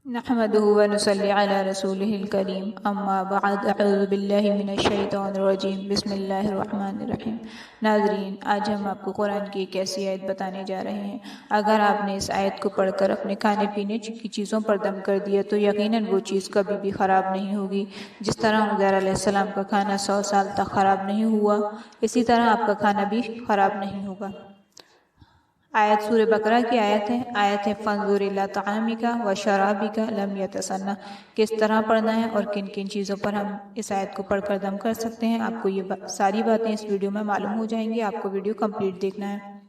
नहमदुहु व नुसल्ली अला रसूलिहिल करीम अम्मा बअद अऊज़ु बिल्लाहि मिनश शैतानिर रजीम बिस्मिल्लाहिर रहमानिर रहीम। नाज़रीन, आज हम आपको कुरान की एक ऐसी आयत बताने जा रहे हैं। अगर आपने इस आयत को पढ़कर अपने खाने पीने की चीज़ों पर दम कर दिया तो यकीनन वो चीज़ कभी भी ख़राब नहीं होगी। जिस तरह उज़ैर अलैहिस्सलाम का खाना 100 साल तक ख़राब नहीं हुआ, इसी तरह आपका खाना भी ख़राब नहीं होगा। आयत सूरह बकरा की आयत है फ़ंज़ुर इला तआमिका व शराबिका लम यतसन्ना। किस तरह पढ़ना है और किन किन चीज़ों पर हम इस आयत को पढ़कर दम कर सकते हैं, आपको ये सारी बातें इस वीडियो में मालूम हो जाएंगी। आपको वीडियो कंप्लीट देखना है।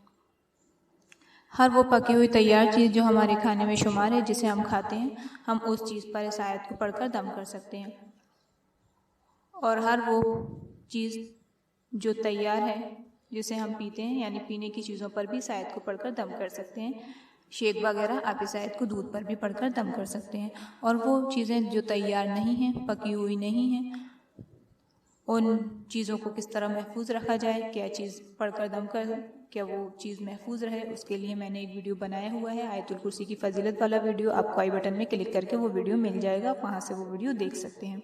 हर वो पकी हुई तैयार चीज़ जो हमारे खाने में शुमार है, जिसे हम खाते हैं, हम उस चीज़ पर इस आयत को पढ़कर दम कर सकते हैं। और हर वो चीज़ जो तैयार है जिसे हम पीते हैं, यानी पीने की चीज़ों पर भी इस आयत को पढ़कर दम कर सकते हैं। शेक वगैरह आप इस आयत को दूध पर भी पढ़कर दम कर सकते हैं। और वो चीज़ें जो तैयार नहीं हैं, पकी हुई नहीं हैं, उन चीज़ों को किस तरह महफूज रखा जाए, क्या चीज़ पढ़कर दम कर क्या वो चीज़ महफूज रहे, उसके लिए मैंने एक वीडियो बनाया हुआ है। आयतुल कुर्सी की फजीलत वाला वीडियो, आपको आई बटन में क्लिक करके वो वीडियो मिल जाएगा, आप वहाँ से वो वीडियो देख सकते हैं।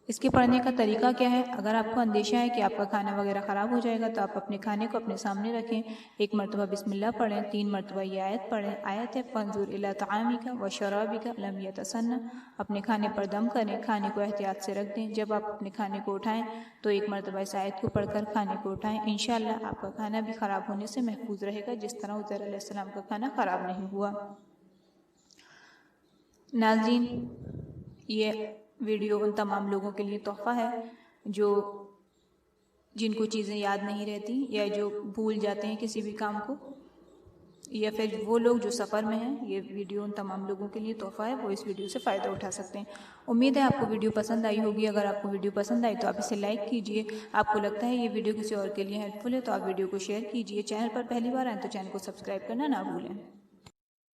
इसके पढ़ने का तरीका क्या है? अगर आपको अंदेशा है कि आपका खाना वगैरह ख़राब हो जाएगा तो आप अपने खाने को अपने सामने रखें, 1 मरतबा बिस्मिल्लाह पढ़ें, 3 मरतबा ये आयत पढ़ें। आयत है फ़ंज़ुर इला तआमिका व शराबिका लम यतसन्ना। अपने खाने पर दम करें, खाने को एहतियात से रख दें। जब आप अपने खाने को उठाएं तो 1 मरतबा इस आयत को पढ़कर खाने को उठाएं। इंशाअल्लाह आपका खाना भी ख़राब होने से महफूज रहेगा, जिस तरह उज़ैर अलैहिस्सलाम का खाना ख़राब नहीं हुआ। नाज़रीन, ये वीडियो उन तमाम लोगों के लिए तोहफ़ा है जिनको चीज़ें याद नहीं रहती या जो भूल जाते हैं किसी भी काम को, या फिर वो लोग जो सफ़र में हैं। ये वीडियो उन तमाम लोगों के लिए तोहफ़ा है, वो इस वीडियो से फ़ायदा उठा सकते हैं। उम्मीद है आपको वीडियो पसंद आई होगी। अगर आपको वीडियो पसंद आई तो आप इसे लाइक कीजिए। आपको लगता है ये वीडियो किसी और के लिए हेल्पफुल है तो आप वीडियो को शेयर कीजिए। चैनल पर पहली बार आए तो चैनल को सब्सक्राइब करना ना भूलें।